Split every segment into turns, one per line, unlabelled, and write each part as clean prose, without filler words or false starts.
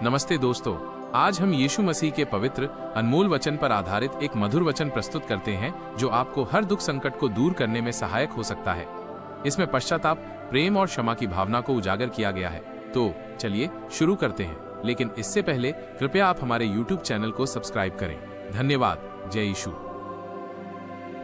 नमस्ते दोस्तों, आज हम यीशु मसीह के पवित्र अनमोल वचन पर आधारित एक मधुर वचन प्रस्तुत करते हैं जो आपको हर दुख संकट को दूर करने में सहायक हो सकता है। इसमें पश्चाताप, प्रेम और क्षमा की भावना को उजागर किया गया है। तो चलिए शुरू करते हैं, लेकिन इससे पहले कृपया आप हमारे YouTube चैनल को सब्सक्राइब करें। धन्यवाद। जय यीशु।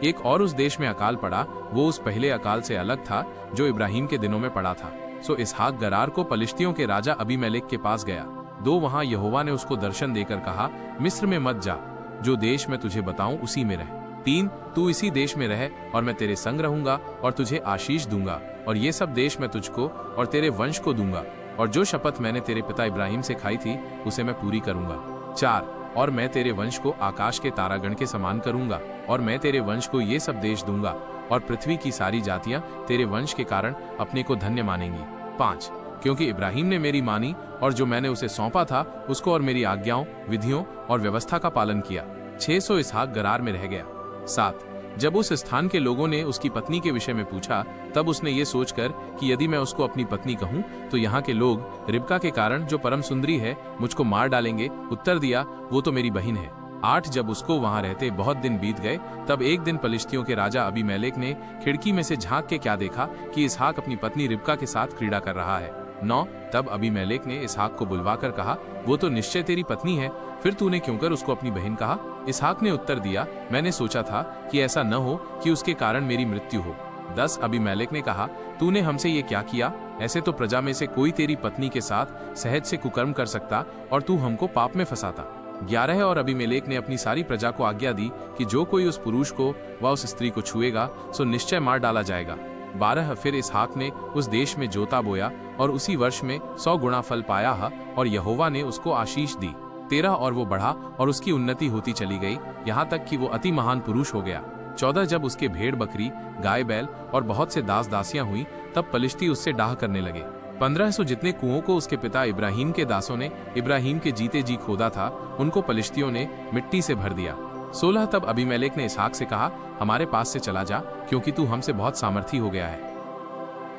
एक और उस देश में अकाल पड़ा, वो उस पहले अकाल से अलग था जो इब्राहिम के दिनों में पड़ा था। सो इसहाक गरार को पलिश्तियों के राजा अबीमेलेक के पास गया। 2 वहां यहोवा ने उसको दर्शन देकर कहा, मिस्र में मत जा, जो देश मैं तुझे बताऊं उसी में रह। 3 तू इसी देश में रह और मैं तेरे संग रहूंगा और तुझे आशीष दूंगा, और ये सब देश मैं तुझको और तेरे वंश को दूंगा, और जो शपथ मैंने तेरे पिता इब्राहिम से खाई थी उसे मैं पूरी करूंगा। 4 और मैं तेरे वंश को आकाश के तारागण के समान करूंगा, और मैं तेरे वंश को ये सब देश दूंगा, और पृथ्वी की सारी जातियां तेरे वंश के कारण अपने को धन्य मानेंगी। 5 क्योंकि इब्राहिम ने मेरी मानी और जो मैंने उसे सौंपा था उसको और मेरी आज्ञाओं, विधियों और व्यवस्था का पालन किया। 6 इसहाक गरार में रह गया। 7 जब उस स्थान के लोगों ने उसकी पत्नी के विषय में पूछा, तब उसने ये सोचकर कि यदि मैं उसको अपनी पत्नी कहूं तो यहाँ के लोग रिबका के कारण, जो परम सुंदरी है, मुझको मार डालेंगे। उत्तर दिया, वो तो मेरी बहन है। 8 जब उसको वहां रहते बहुत दिन बीत गए, तब एक दिन पलिश्तियों के राजा अबीमेलेक ने खिड़की में से झांक के क्या देखा कि इसहाक अपनी पत्नी रिबका के साथ क्रीड़ा कर रहा है। 9 तब अबीमेलेक ने इसहाक को बुलवाकर कहा, वो तो निश्चय तेरी पत्नी है, फिर तूने क्यों कर उसको अपनी बहन कहा? इसहाक ने उत्तर दिया, मैंने सोचा था कि ऐसा न हो कि उसके कारण मेरी मृत्यु हो। 10 अबीमेलेक ने कहा, तूने हमसे ये क्या किया? ऐसे तो प्रजा में से कोई तेरी पत्नी के साथ सहज से कुकर्म कर सकता और तू हमको पाप में फंसाता। 11 और अबीमेलेक ने अपनी सारी प्रजा को आज्ञा दी कि जो कोई उस पुरुष को व उस स्त्री को छुएगा सो निश्चय मार डाला जाएगा। 12 फिर इसहाक ने उस देश में जोता बोया और उसी वर्ष में 100 गुणा फल पाया है, और यहोवा ने उसको आशीष दी। 13 और वो बढ़ा और उसकी उन्नति होती चली गई, यहाँ तक कि वो अति महान पुरुष हो गया। 14 जब उसके भेड़ बकरी, गाय बैल और बहुत से दास दासियां हुई, तब पलिश्ती उससे डाह करने लगे। 1500 जितने कुओं को उसके पिता इब्राहिम के दासों ने इब्राहिम के जीते जी खोदा था, उनको पलिश्तियों ने मिट्टी से भर दिया। 16 तब अबीमेलेक ने इसहाक से कहा, हमारे पास से चला जा, क्योंकि तू हमसे बहुत सामर्थी हो गया है।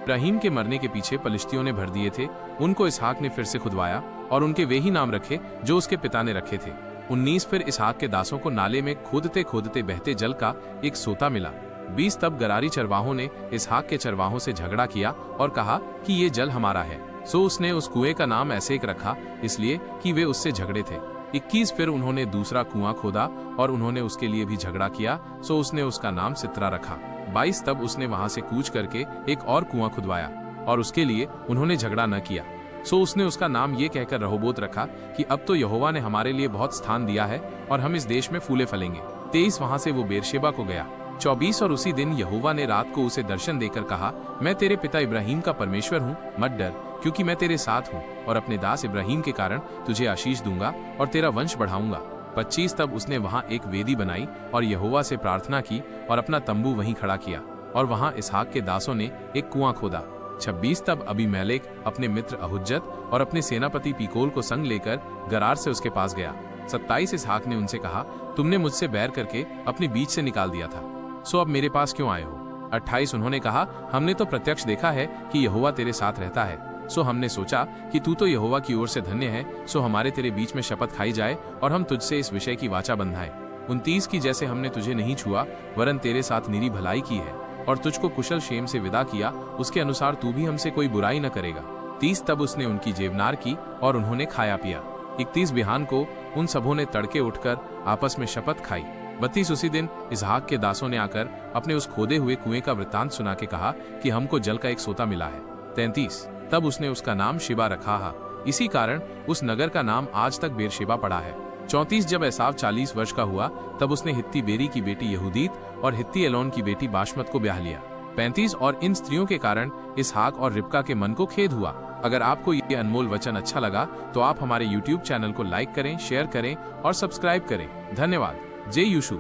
इब्राहिम के मरने के पीछे पलिश्तियों ने भर दिए थे, उनको इसहाक ने फिर से खुदवाया और उनके वे ही नाम रखे जो उसके पिता ने रखे थे। 19 फिर इसहाक के दासों को नाले में खोदते खोदते बहते जल का एक सोता मिला। 20 तब गरारी चरवाहों ने इसहाक के चरवाहों से झगड़ा किया और कहा कि ये जल हमारा है। सो उसने उस कुएं का नाम एसेक रखा, इसलिए कि वे उससे झगड़े थे। 21 फिर उन्होंने दूसरा कुआं खोदा और उन्होंने उसके लिए भी झगड़ा किया, सो उसने उसका नाम सित्रा रखा। 22 तब उसने वहां से कूच करके एक और कुआं खुदवाया और उसके लिए उन्होंने झगड़ा न किया, सो उसने उसका नाम ये कहकर रहोबोत रखा कि अब तो यहोवा ने हमारे लिए बहुत स्थान दिया है और हम इस देश में फूले फलेंगे। 23 वहां से वो बेरशेबा को गया। 24 और उसी दिन यहोवा ने रात को उसे दर्शन देकर कहा, मैं तेरे पिता इब्राहिम का परमेश्वर हूँ, मत डर, क्योंकि मैं तेरे साथ हूँ और अपने दास इब्राहिम के कारण तुझे आशीष दूंगा और तेरा वंश बढ़ाऊंगा। 25 तब उसने वहां एक वेदी बनाई और यहोवा से प्रार्थना की और अपना तंबू वहीं खड़ा किया, और वहां इसहाक के दासों ने एक कुआं खोदा। 26 तब अबीमेलेक अपने मित्र अहुज्जत और अपने सेनापति पीकोल को संग लेकर गरार से उसके पास गया। 27 इसहाक ने उनसे कहा, तुमने मुझसे बैर करके अपने बीच से निकाल दिया था, सो अब मेरे पास क्यों आए हो? 28 उन्होंने कहा, हमने तो प्रत्यक्ष देखा है कि यहोवा तेरे साथ रहता है, सो हमने सोचा कि तू तो यहोवा की ओर से धन्य है, सो हमारे तेरे बीच में शपथ खाई जाए और हम तुझसे इस विषय की वाचा बंधाएं। 29 की जैसे हमने तुझे नहीं छुआ वरन तेरे साथ निरी भलाई की है और तुझको कुशल क्षेम से विदा किया, उसके अनुसार तू भी हमसे कोई बुराई न करेगा। 30 तब उसने उनकी जेवनार की और उन्होंने खाया पिया। 31 बिहान को उन सबों ने तड़के उठकर आपस में शपथ खाई। 32 उसी दिन इसहाक के दासों ने आकर अपने उस खोदे हुए कुएं का वृत्तांत सुना के कहा कि हमको जल का एक सोता मिला है। 33 तब उसने उसका नाम शिबा रखा है, इसी कारण उस नगर का नाम आज तक बेरशेबा पड़ा है। 34 जब एसाव 40 वर्ष का हुआ, तब उसने हित्ती बेरी की बेटी यहूदीत और हित्ती एलोन की बेटी बाशमत को ब्याह लिया। 35 और इन स्त्रियों के कारण इसहाक और रिबका के मन को खेद हुआ। अगर आपको ये अनमोल वचन अच्छा लगा तो आप हमारे YouTube चैनल को लाइक करें, शेयर करें और सब्सक्राइब करें। धन्यवाद। जय यीशु।